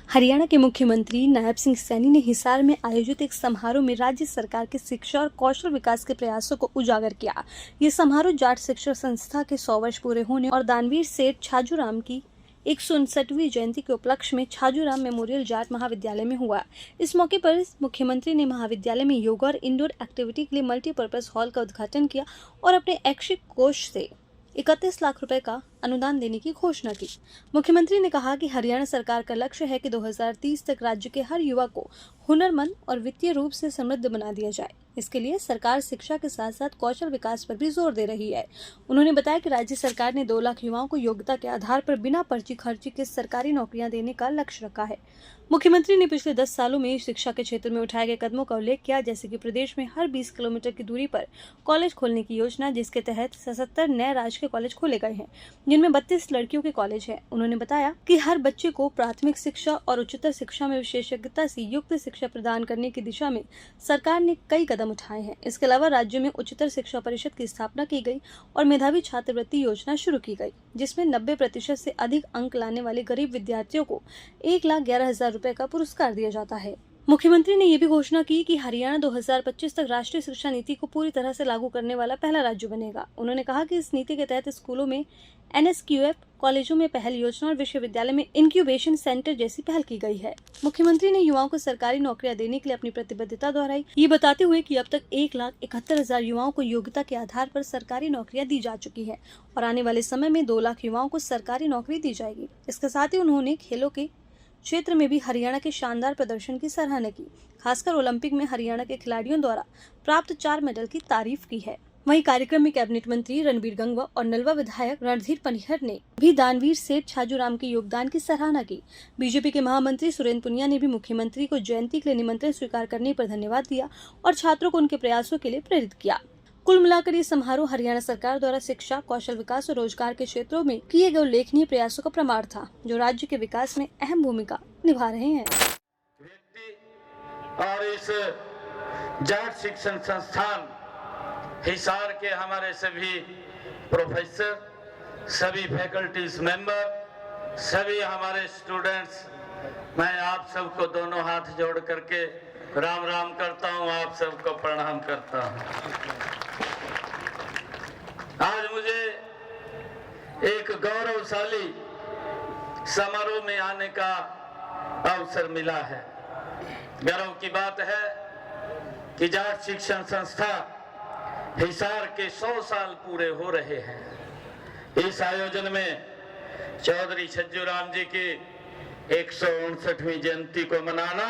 हरियाणा के मुख्यमंत्री नायब सिंह सैनी ने हिसार में आयोजित एक समारोह में राज्य सरकार के शिक्षा और कौशल विकास के प्रयासों को उजागर किया। ये समारोह जाट शिक्षा संस्था के 100 वर्ष पूरे होने और दानवीर सेठ छाजूराम की 159वीं जयंती के उपलक्ष्य में छाजूराम मेमोरियल जाट महाविद्यालय में हुआ। इस मौके पर मुख्यमंत्री ने महाविद्यालय में योगा और इंडोर एक्टिविटी के लिए मल्टीपर्पज हॉल का उद्घाटन किया और अपने ऐच्छिक कोष से 31 लाख रुपए का अनुदान देने की घोषणा की। मुख्यमंत्री ने कहा कि हरियाणा सरकार का लक्ष्य है कि 2030 तक राज्य के हर युवा को हुनरमंद और वित्तीय रूप से समृद्ध बना दिया जाए। इसके लिए सरकार शिक्षा के साथ साथ कौशल विकास पर भी जोर दे रही है। उन्होंने बताया कि राज्य सरकार ने 2 लाख युवाओं को योग्यता के आधार पर बिना पर्ची खर्ची के सरकारी नौकरियां देने का लक्ष्य रखा है। मुख्यमंत्री ने पिछले 10 सालों में शिक्षा के क्षेत्र में उठाए गए कदमों का उल्लेख किया, जैसे कि प्रदेश में हर 20 किलोमीटर की दूरी पर कॉलेज खोलने की योजना, जिसके तहत 77 नए राजकीय कॉलेज खोले गए हैं, जिनमें 32 लड़कियों के कॉलेज हैं। उन्होंने बताया कि हर बच्चे को प्राथमिक शिक्षा और उच्चतर शिक्षा में विशेषज्ञता से युक्त शिक्षा प्रदान करने की दिशा में सरकार ने कई कदम उठाए हैं। इसके अलावा राज्य में उच्चतर शिक्षा परिषद की स्थापना की गई और मेधावी छात्रवृत्ति योजना शुरू की गई, जिसमें 90% से अधिक अंक लाने वाले गरीब विद्यार्थियों को 1,11,000 रुपए का पुरस्कार दिया जाता है। मुख्यमंत्री ने यह भी घोषणा की कि हरियाणा 2025 तक राष्ट्रीय शिक्षा नीति को पूरी तरह से लागू करने वाला पहला राज्य बनेगा। उन्होंने कहा कि इस नीति के तहत स्कूलों में NSQF, कॉलेजों में पहल योजना और विश्वविद्यालय में इंक्यूबेशन सेंटर जैसी पहल की गई है। मुख्यमंत्री ने युवाओं को सरकारी नौकरियां देने के लिए अपनी प्रतिबद्धता दोहराई, ये बताते हुए कि अब तक 1,71,000 युवाओं को योग्यता के आधार पर सरकारी नौकरियां दी जा चुकी है और आने वाले समय में 2 लाख युवाओं को सरकारी नौकरी दी जाएगी। इसके साथ ही उन्होंने खेलों के क्षेत्र में भी हरियाणा के शानदार प्रदर्शन की सराहना की, खासकर ओलंपिक में हरियाणा के खिलाड़ियों द्वारा प्राप्त 4 मेडल की तारीफ की है। वहीं कार्यक्रम में कैबिनेट मंत्री रणबीर गंगवा और नलवा विधायक रणधीर पनिहर ने भी दानवीर सेठ छाजूराम के योगदान की सराहना की। बीजेपी के महामंत्री सुरेंद्र पुनिया ने भी मुख्यमंत्री को जयंती के लिए निमंत्रण स्वीकार करने पर धन्यवाद दिया और छात्रों को उनके प्रयासों के लिए प्रेरित किया। कुल मिलाकर ये समारोह हरियाणा सरकार द्वारा शिक्षा, कौशल विकास और रोजगार के क्षेत्रों में किए गए उल्लेखनीय प्रयासों का प्रमाण था, जो राज्य के विकास में अहम भूमिका निभा रहे हैं। और इस जाट शिक्षण संस्थान हिसार के हमारे सभी प्रोफेसर, सभी फैकल्टीज मेंबर, सभी हमारे स्टूडेंट्स, मैं आप सबको दोनों हाथ जोड़ करके राम राम करता हूं, आप सबको प्रणाम करता हूं। आज मुझे एक गौरवशाली समारोह में आने का अवसर मिला है। गर्व की बात है कि जाट शिक्षण संस्था हिसार के 100 साल पूरे हो रहे हैं। इस आयोजन में चौधरी छज्जूराम जी की 159वीं जयंती को मनाना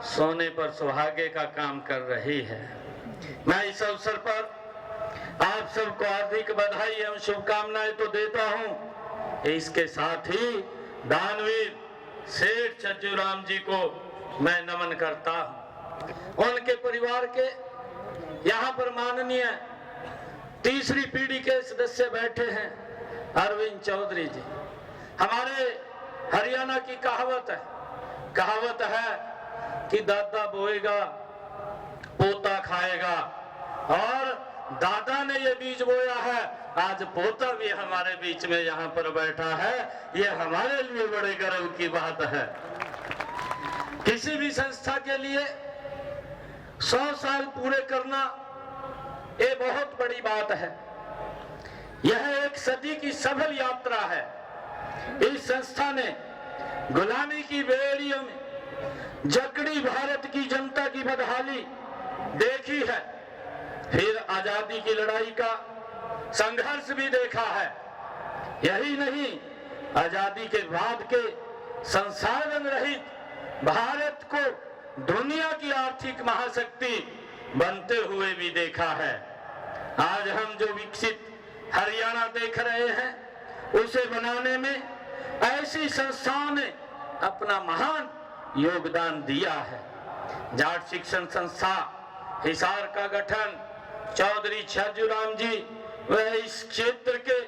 सोने पर सुहागे का काम कर रही है। मैं इस अवसर पर आप सबको हार्दिक बधाई एवं शुभकामनाएं तो देता हूं, इसके साथ ही दानवीर सेठ छज्जूराम जी को मैं नमन करता हूं। उनके परिवार के यहाँ पर माननीय तीसरी पीढ़ी के सदस्य बैठे हैं, अरविंद चौधरी जी। हमारे हरियाणा की कहावत है कि दादा बोएगा पोता खाएगा, और दादा ने ये बीज बोया है, आज पोता भी हमारे बीच में यहाँ पर बैठा है। ये हमारे लिए बड़े गर्व की बात है। किसी भी संस्था के लिए 100 साल पूरे करना ये बहुत बड़ी बात है। यह एक सदी की सफल यात्रा है। इस संस्था ने गुलामी की बेड़ियों में जकड़ी भारत की जनता की बदहाली देखी है, फिर आजादी की लड़ाई का संघर्ष भी देखा है। यही नहीं, आजादी के बाद के संसाधन रहित भारत को दुनिया की आर्थिक महाशक्ति बनते हुए भी देखा है। आज हम जो विकसित हरियाणा देख रहे हैं, उसे बनाने में ऐसी संस्थाओं ने अपना महान योगदान दिया है। जाट शिक्षण संस्था हिसार का गठन चौधरी छज्जूराम जी व इस क्षेत्र के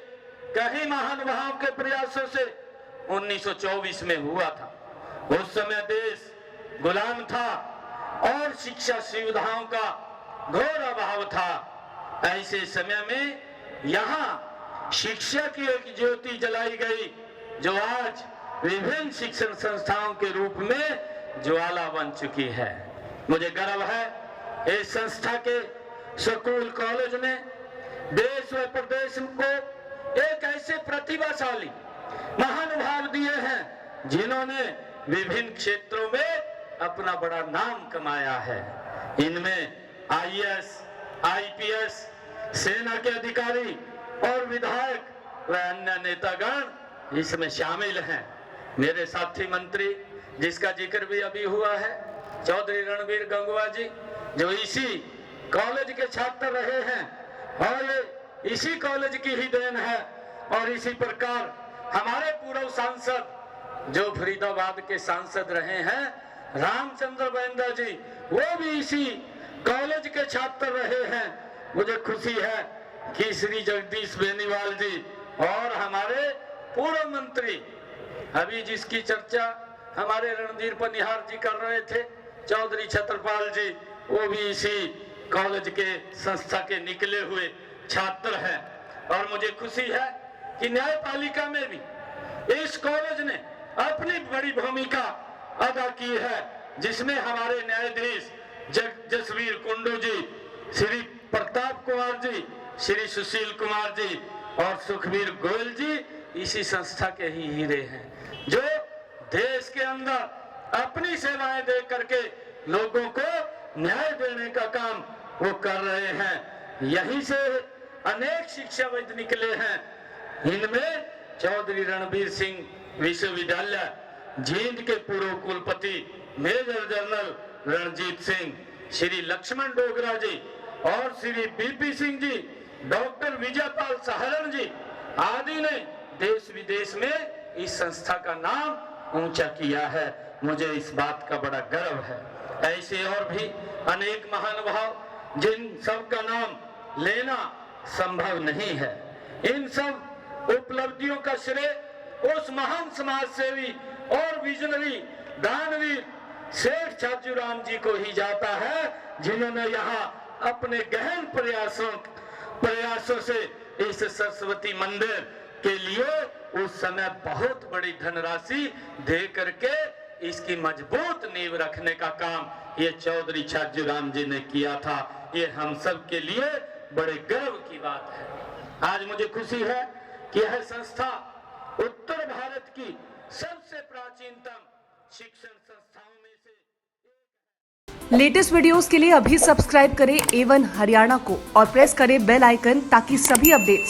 कई महानुभावों के प्रयासों से 1924 में हुआ था। उस समय देश गुलाम था और शिक्षा सुविधाओं का घोर अभाव था। ऐसे समय में यहाँ शिक्षा की एक ज्योति जलाई गई, जो आज विभिन्न शिक्षण संस्थाओं के रूप में ज्वाला बन चुकी है। मुझे गर्व है इस संस्था के स्कूल कॉलेज ने देश व प्रदेश को एक ऐसे प्रतिभाशाली महानुभाव दिए हैं जिन्होंने विभिन्न क्षेत्रों में अपना बड़ा नाम कमाया है। इनमें आईएएस, आईपीएस, सेना के अधिकारी और विधायक व अन्य नेतागण इसमें शामिल हैं। मेरे साथी मंत्री जिसका जिक्र भी अभी हुआ है, चौधरी रणबीर गंगवा जी, जो इसी कॉलेज के छात्र रहे हैं और ये इसी कॉलेज की ही देन है। और इसी प्रकार हमारे पूर्व सांसद जो फरीदाबाद के सांसद रहे हैं, रामचंद्र बैंदा जी, वो भी इसी कॉलेज के छात्र रहे हैं। मुझे खुशी है कि श्री जगदीश बेनीवाल जी और हमारे पूर्व मंत्री, अभी जिसकी चर्चा हमारे रणधीर पनिहार जी कर रहे थे, चौधरी छत्रपाल जी, वो भी इसी कॉलेज के संस्था के निकले हुए छात्र हैं। और मुझे खुशी है कि न्यायपालिका में भी इस कॉलेज ने अपनी बड़ी भूमिका अदा की है, जिसमें हमारे न्यायाधीश जसवीर कुंडू जी, श्री प्रताप कुमार जी, श्री सुशील कुमार जी और सुखबीर गोयल जी इसी संस्था के ही हीरे हैं, जो देश के अंदर अपनी सेवाएं दे करके लोगों को न्याय देने का काम वो कर रहे हैं। यहीं से अनेक शिक्षाविद निकले हैं। इनमें चौधरी रणबीर सिंह विश्वविद्यालय जींद के पूर्व कुलपति मेजर जनरल रणजीत सिंह, श्री लक्ष्मण डोगरा जी और श्री बीपी सिंह जी, डॉक्टर विजयपाल सहारण जी आदि ने देश विदेश में इस संस्था का नाम ऊंचा किया है। मुझे इस बात का बड़ा गर्व है। ऐसे और भी अनेक महानुभाव जिन सब का नाम लेना संभव नहीं है, इन सब उपलब्धियों का श्रेय उस महान समाज सेवी और विजनरी दानवीर सेठ छाजूराम जी को ही जाता है, जिन्होंने यहाँ अपने गहन प्रयासों से इस सरस्वती मंदिर के लिए उस समय बहुत बड़ी धनराशि दे करके इसकी मजबूत नींव रखने का काम ये चौधरी छाजूराम जी ने किया था। ये हम सब के लिए बड़े गर्व की बात है। आज मुझे खुशी है कि यह संस्था उत्तर भारत की सबसे प्राचीनतम शिक्षण संस्थाओं में से। लेटेस्ट वीडियोस के लिए अभी सब्सक्राइब करें A1 हरियाणा को और प्रेस करें बेल आइकन ताकि सभी अपडेट्स